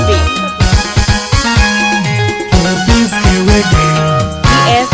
beat. DS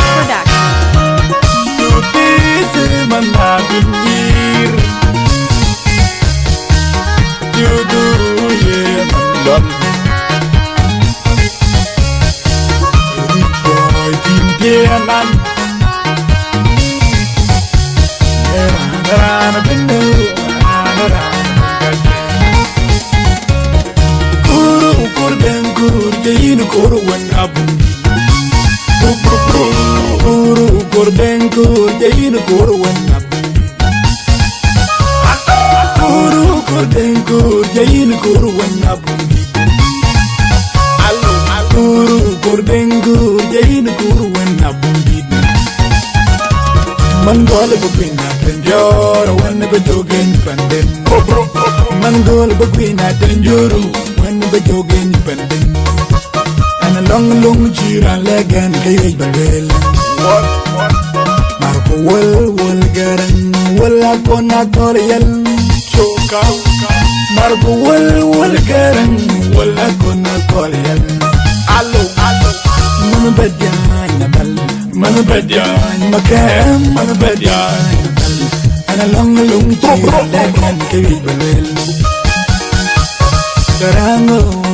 Mangol Bukwina Tenjoro when the Bajogin Pandin. Mangol Bukwina Tenjoro when the Bajogin Pandin. And a long cheer and leg and cage barrel. Marco will get in, will I gonna call yell? Choke out. Marco will get in, will I gonna call yell? Allo, Manu Bedyan, Manu Bedyan, Macam, Manu Bedyan, and a long cheer leg and cage barrel.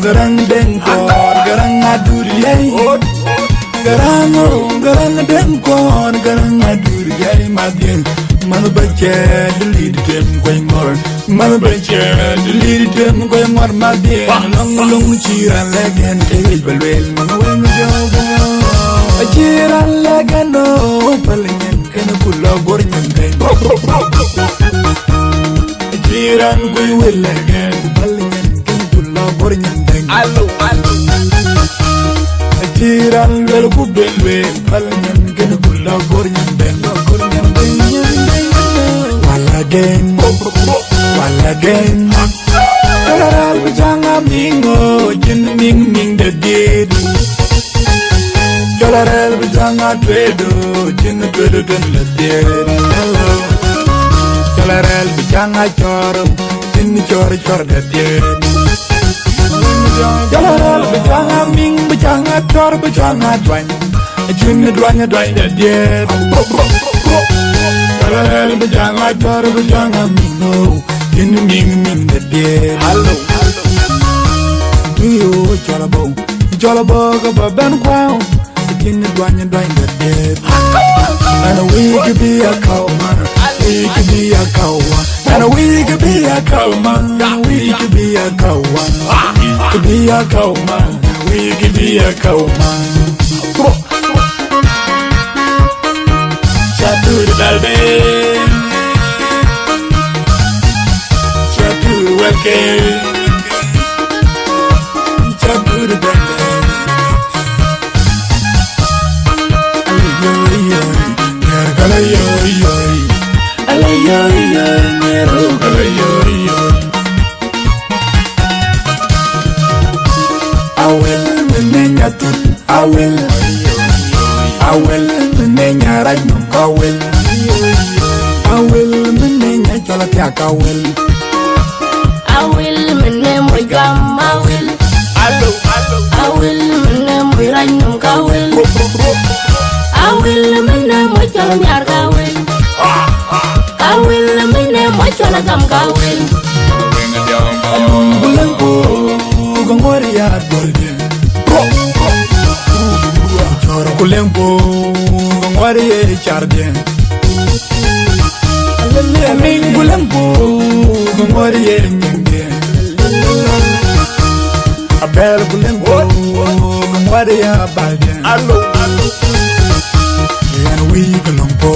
Garang dengkor, garang aduriyai. Garang dengkor, garang aduriyai madin. Manu baca delete dem koi mor, manu baca delete dem koi mor madin. Long ciran legen kewil belwel manu wenu jaga. Ciran legen no palengen kena kula bornyen keng. Ciran koi wil legen palengen. Allo Tiran wel ku belwe palangan ken kula gornyan ben wala gen Karal bajanga mingo jin ming de did Karal bajanga twedo jin twedo den la did Karal bajanga chor jin chor de did Jalan bejanga ming bejanga tor bejanga dwang Jin dwang de diet Jalan bejanga tor bejanga mingo Jin ming de diet Hello Yo Jalabo go baban kwao Jin dwang de diet And we could be a cow man We could be a cow And we could be a cow man We could be a cow To be a cow man, we can be a cow man. Chat to the Dalbin, chat to the webcam, chat to the Dalbin. I will menenya rajno kawel I will menenya chalapya kawel I will menem wajam I will menem rajno kawel I will menem chalapya kawel I will menem chalagam kawel Bulanko gongoriya golden Kulempo ngwari chardien Amin kulempo ngwari nyenge Abel kulempo ngwari abadien Allo And we kulempo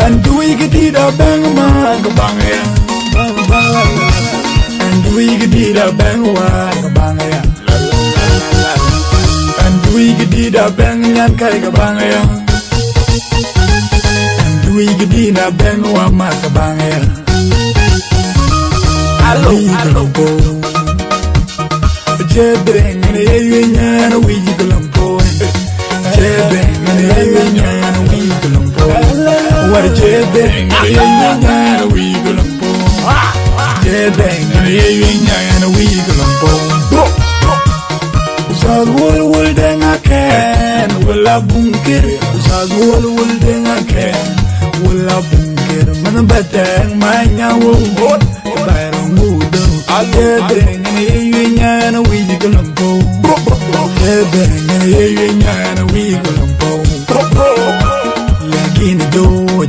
And we get a bang man bang And we get a bang one bang We get a bang and carry a bang And we get a bang one mark a bang Allo Jebring and a union and we gulumpo Jebring and a union and we gulumpo What a jebring and a union and we gulumpo Jebring and a union and we gulumpo wol denga ken wala bunker saz wol denga ken wala bunker man batang manya wo bayro mudo ade denga yinya na wi golombo ade denga yinya na wi golombo lagin do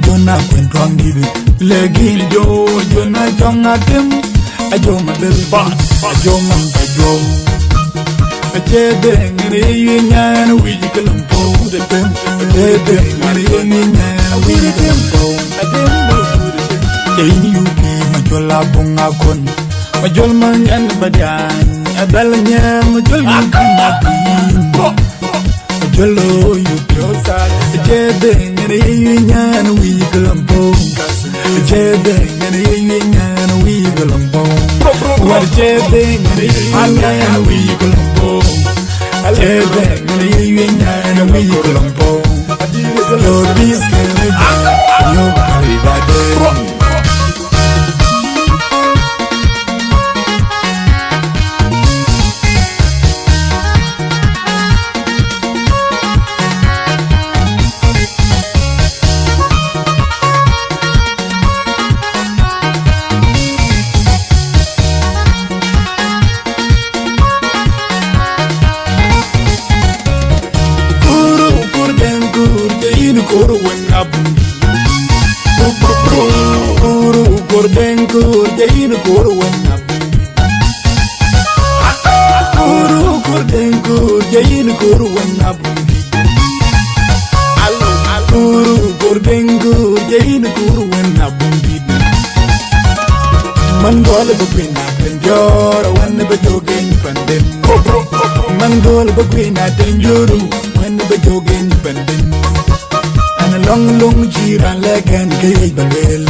jona kwentwang dibi lagin do jona jonga tem ajo mabel ba ajo mangajo Ajede ngene yinya na wi golombo de tem ajede ngene yinya na wi golombo adembo Jeni yuki majola bunga kon majol manyan badan adalnya majol yuki matin majolo yuki ajede ngene yinya na wi golombo ajede ngene yinya na wi golombo warjede ngene yinya na wi golombo ajede ngene yinya na wi golombo yo biskele yo karibade Kuru wenabun, kuru gorden kur jain kuru wenabun, kuru gorden kur jain kuru wenabun, kuru gorden kur jain kuru wenabun. Man gol bukina tenjor wan bejogen pandem, man gol bukina tenjoru wan bejogen pandem. Long jiran legan kay balwel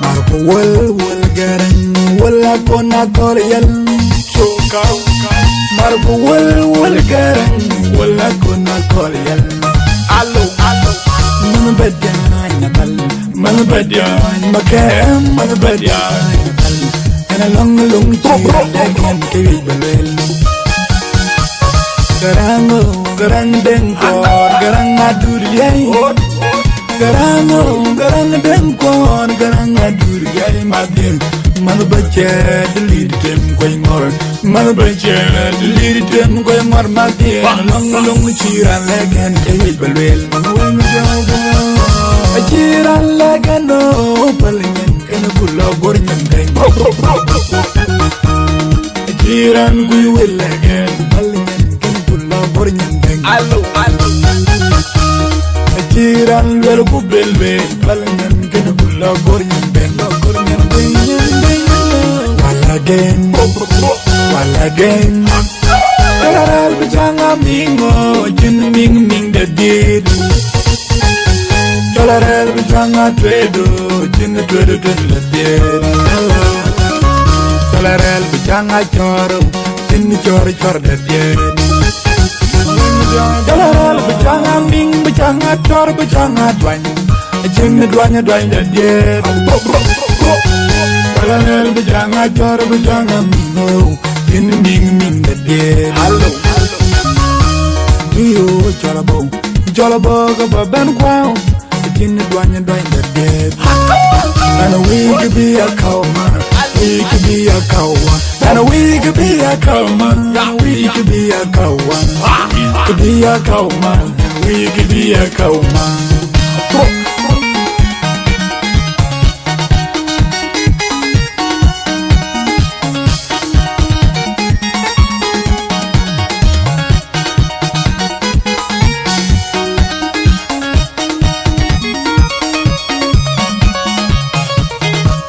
Marco wol garan wala kona koryal chokaw Marco wol garan wala kona koryal Allo man badyan nakal man badyan makam man badyan nakal ana long jiran legan kay balwel Garang dengkor, garang adur yai. Garang dengkor, garang adur yai. Manu baca delir tem koi ngor, manu baca delir tem koi ngor mati. Long ciran legan kei balwel manu jaga. Ciran legan no palingan kena pulau gornyang keng. Ciran gue legan palingan. Allo Jiran wel ku belbe balangan kena kula gornyan ben walagen alaral bijanga mingo jin ming de dir alaral bijanga twedo jin twedo la dir alaral bijanga choro jin chor de dir Jalal bejanga ming bejanga tor bejanga dwan jeng dwanya da diet Jalal bejanga tor bejanga ming jeng ming da diet Allo Yo jalabo ga ben kwao jeng dwanya da diet And we could be a cowma we could be a cowma And we could be a cowma we could be a cowma Could be a cowman, we could be a cowman.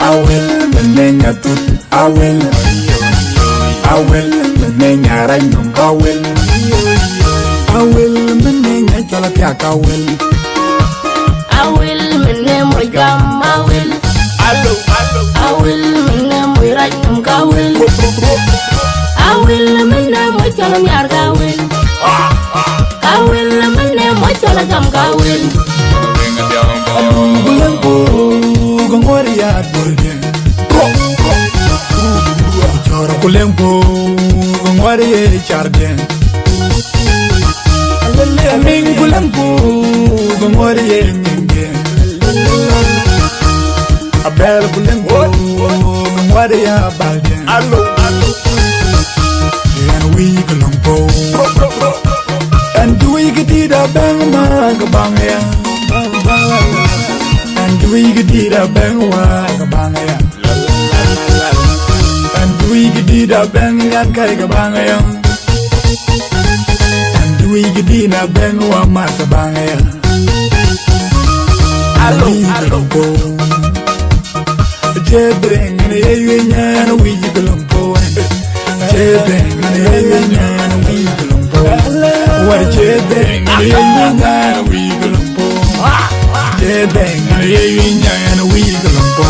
I will menenya tut, I will menenya rainom, I will menenya chala piak I will menne moy gam I will menne moy rajnum ka will menne moy chala nyar ka will menne moy chala gam ka will Bulango gongoriya burgen Chora bulango Gangwari Chardin Amin Gulampu Gangwari Minge Abel Gulampu Gangwari Balden And we Gulampu And we get it a bang bang And we get it a bang bang And we get it a bang bang And we get it a bang bang Allo Jebring and a we Gulumpo Jebring and a we Gulumpo What a jebring and a we Gulumpo Jebring and a we Gulumpo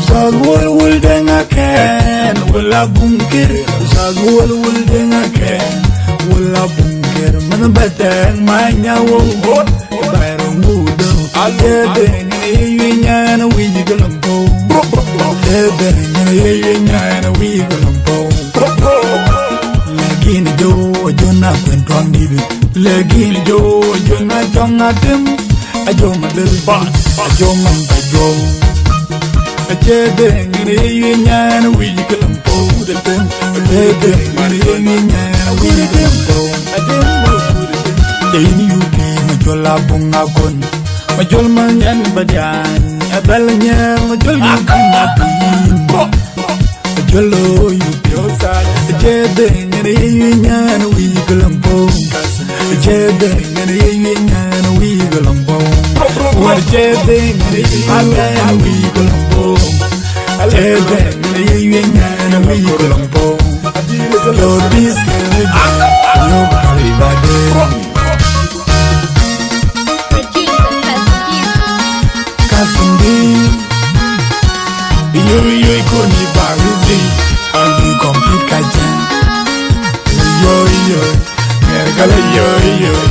Sag wul denga ken wala bunker Sag wul denga ken wala bunker Man batang manyawo Bayro mudo Jebring and a we Gulumpo Jebring and a we Gulumpo Lagini jo jona kwentwang dibi Lagini jo jona jonga tim Ajo madel ajo mambajo Jebring and a yan we Gulumpo the tem Jebring and a yan we Gulumpo Jane you be Majola bungagon Majol manyan badyan Abel nyang Majol you be mapin Majolo you be outside Jebring and a yan we Gulumpo Jebring and a yan we Gulumpo What Jebring and a yan we Gulumpo Jebring and a we Gulumpo Your biscuit You carry bad Yo ikoni barizi Andi complete kajan Yo mergala yo